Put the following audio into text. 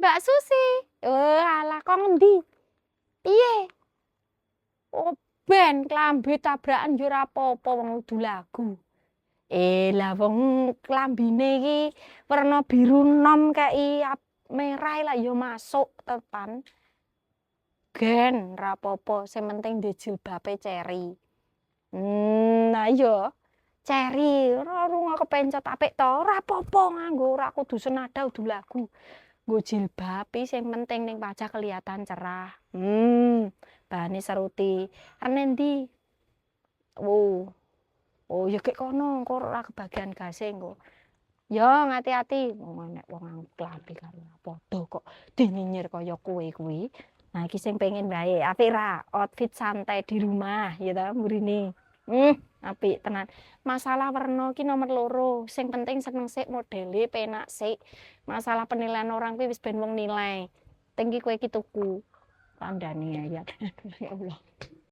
Mbak Susi. Oh, alah kok ngendi? Piye? Oh, ben klambi tabrakan yo ora apa-apa wong udu lagu. Lah wong klambine iki werna biru nom kei merah lah yo masuk tepan. Gen ra apa-apa, sing penting ndek jilbabe ceri. Nah iya. Ceri, ora rungo kepencet apik to, ora apa-apa nganggo ora kudu senada udu lagu. Nggo jilbab sing penting ning wajah kelihatan cerah. Bahane seruti. Arep ndi? Oh. Oh ya kek kono, engko ora kebagian gase engko. Yo ngati-ati, nek wong klambi karo padha kok dinyinyir kaya kowe kuwi. Nah iki sing pengen wae, apik ra? Outfit santai di rumah ya ta mburine. Apik tenan. Masalah werna ki nomor loro, sing penting seneng sik modele, penak sik. Masalah penilaian orang kuwi wis ben wong nilai. Penting ki kowe ki tuku. Kandhane ya. Ya Allah.